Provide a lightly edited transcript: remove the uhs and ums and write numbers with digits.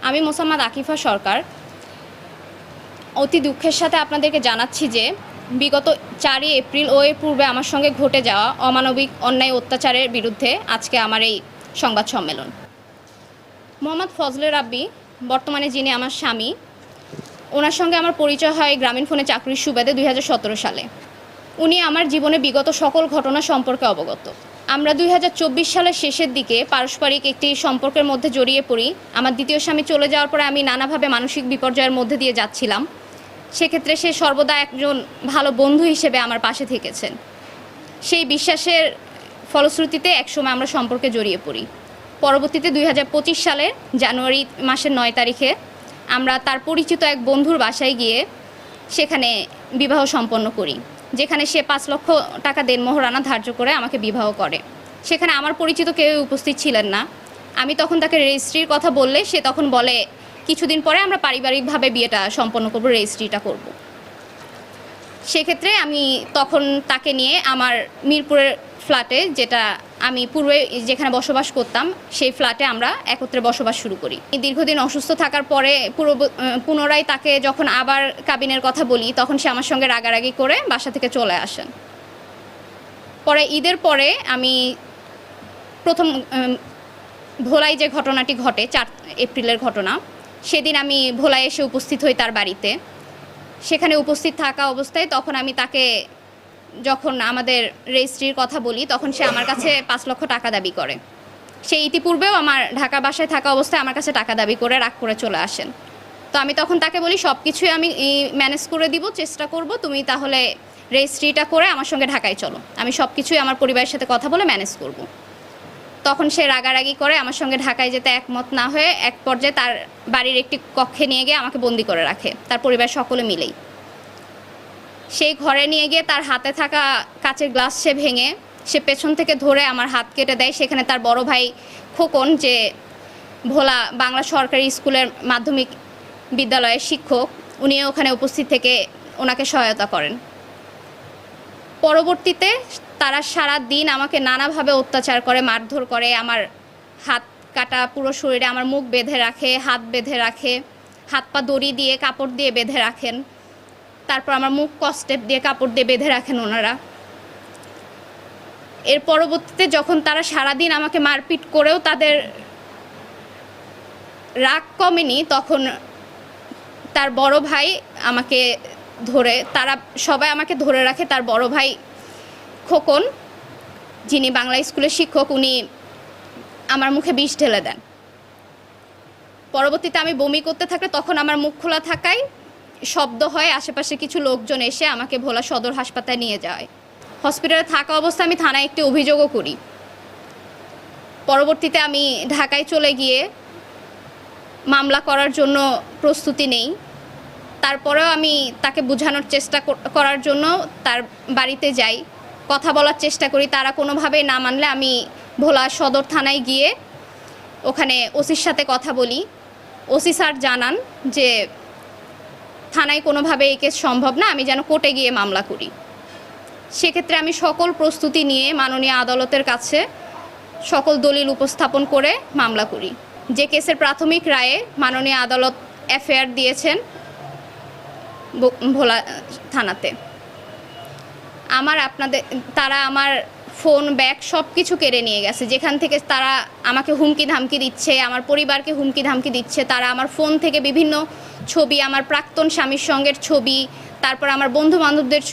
আমি মোসাম্মদ আকিফা সরকার অতি দুঃখের সাথে আপনাদেরকে জানাচ্ছি যে বিগত 4 এপ্রিল ও এর পূর্বে আমার সঙ্গে ঘটে যাওয়া অমানবিক অন্যায় অত্যাচারের বিরুদ্ধে আজকে আমার এই সংবাদ সম্মেলন। মোহাম্মদ ফজলে রাব্বি বর্তমানে যিনি আমার স্বামী, ওনার সঙ্গে আমার পরিচয় হয় গ্রামীণ ফোনে চাকরির সুবাদে 2017 সালে। উনি আমার জীবনে বিগত সকল ঘটনা সম্পর্কে অবগত। আমরা 2024 সালের শেষের দিকে পারস্পরিক একটি সম্পর্কের মধ্যে জড়িয়ে পড়ি। আমার দ্বিতীয় স্বামী চলে যাওয়ার পরে আমি নানাভাবে মানসিক বিপর্যয়ের মধ্যে দিয়ে যাচ্ছিলাম। সেক্ষেত্রে সে সর্বদা একজন ভালো বন্ধু হিসেবে আমার পাশে থেকেছেন। সেই বিশ্বাসের ফলশ্রুতিতে একসময় আমরা সম্পর্কে জড়িয়ে পড়ি। পরবর্তীতে 2025 সালের জানুয়ারি মাসের 9 তারিখে আমরা তার পরিচিত এক বন্ধুর বাসায় গিয়ে সেখানে বিবাহ সম্পন্ন করি, যেখানে সে 5 লক্ষ টাকা দেনমোহরানা ধার্য করে আমাকে বিবাহ করে। সেখানে আমার পরিচিত কেউ উপস্থিত ছিলেন না। আমি তখন তাকে রেজিস্ট্রির কথা বললে সে তখন বলে কিছুদিন পরে আমরা পারিবারিকভাবে বিয়েটা সম্পন্ন করব, রেজিস্ট্রিটা করব। সেক্ষেত্রে আমি তখন তাকে নিয়ে আমার মিরপুরের ফ্ল্যাটে, যেটা আমি পূর্বে যেখানে বসবাস করতাম, সেই ফ্ল্যাটে আমরা একত্রে বসবাস শুরু করি। দীর্ঘদিন অসুস্থ থাকার পরে পুনরায় তাকে যখন আবার কাবিনের কথা বলি, তখন সে আমার সঙ্গে রাগারাগি করে বাসা থেকে চলে আসেন। পরে ঈদের পরে আমি প্রথম ভোলায় যে ঘটনাটি ঘটে, 4 এপ্রিলের ঘটনা, সেদিন আমি ভোলায় এসে উপস্থিত হই তার বাড়িতে। সেখানে উপস্থিত থাকা অবস্থায় তখন আমি তাকে যখন আমাদের রেজিস্ট্রির কথা বলি, তখন সে আমার কাছে 5 লক্ষ টাকা দাবি করে। সে ইতিপূর্বেও আমার ঢাকা বাসায় থাকা অবস্থায় আমার কাছে টাকা দাবি করে রাগ করে চলে আসেন। তো আমি তখন তাকে বলি সব কিছুই আমি ম্যানেজ করে দিব, চেষ্টা করব, তুমি তাহলে রেজিস্ট্রিটা করে আমার সঙ্গে ঢাকায় চলো, আমি সব কিছুই আমার পরিবারের সাথে কথা বলে ম্যানেজ করব। তখন সে রাগারাগি করে আমার সঙ্গে ঢাকায় যেতে একমত না হয়ে এক পর্যায়ে তার বাড়ির একটি কক্ষে নিয়ে গিয়ে আমাকে বন্দি করে রাখে, তার পরিবার সকলে মিলেই। সেই ঘরে নিয়ে গিয়ে তার হাতে থাকা কাচের গ্লাস সে ভেঙে সে পেছন থেকে ধরে আমার হাত কেটে দেয়। সেখানে তার বড় ভাই খোকন, যে ভোলা বাংলা সরকারি স্কুলের মাধ্যমিক বিদ্যালয়ের শিক্ষক, উনিও ওখানে উপস্থিত থেকে ওনাকে সহায়তা করেন। পরবর্তীতে তারা সারা দিন আমাকে নানাভাবে অত্যাচার করে, মারধর করে, আমার হাত কাটা পুরো শরীরে আমার মুখ বেঁধে রাখে, হাত বেঁধে রাখে, হাত পা দড়ি দিয়ে কাপড় দিয়ে বেঁধে রাখেন, তারপর আমার মুখ কস্টেপ দিয়ে কাপড় দিয়ে বেঁধে রাখেন ওনারা। এর পরবর্তীতে যখন তারা সারাদিন আমাকে মারপিট করেও তাদের রাগ কমেনি, তখন তার বড় ভাই আমাকে ধরে, তারা সবাই আমাকে ধরে রাখে। তার বড় ভাই খোকন, যিনি বাংলা স্কুলের শিক্ষক, উনি আমার মুখে বিষ ঢেলে দেন। পরবর্তীতে আমি বমি করতে থাকলে তখন আমার মুখ খোলা থাকায় শব্দ হয়, আশেপাশে কিছু লোকজন এসে আমাকে ভোলা সদর হাসপাতালে নিয়ে যায়। হসপিটালে থাকা অবস্থায় আমি থানায় একটি অভিযোগও করি। পরবর্তীতে আমি ঢাকায় চলে গিয়ে মামলা করার জন্য প্রস্তুতি নেই। তারপরেও আমি তাকে বোঝানোর চেষ্টা করার জন্য তার বাড়িতে যাই, কথা বলার চেষ্টা করি। তারা কোনোভাবেই না মানলে আমি ভোলা সদর থানায় গিয়ে ওখানে ওসির সাথে কথা বলি। ওসি স্যার জানান যে থানায় কোনোভাবে এই কেস সম্ভব না, আমি যেন কোর্টে গিয়ে মামলা করি। সেক্ষেত্রে আমি সকল প্রস্তুতি নিয়ে মাননীয় আদালতের কাছে সকল দলিল উপস্থাপন করে মামলা করি। যে কেসের প্রাথমিক রায়ে মাননীয় আদালত এফআইআর দিয়েছেন ভোলা থানাতে। তারা আমার ফোন, ব্যাগ সব কিছু কেড়ে নিয়ে গেছে, যেখান থেকে তারা আমাকে হুমকি ধামকি দিচ্ছে, আমার পরিবারকে হুমকি ধামকি দিচ্ছে। তারা আমার ফোন থেকে বিভিন্ন ছবি, আমার প্রাক্তন স্বামীর সঙ্গের ছবি, তারপর আমার বন্ধু বান্ধবদের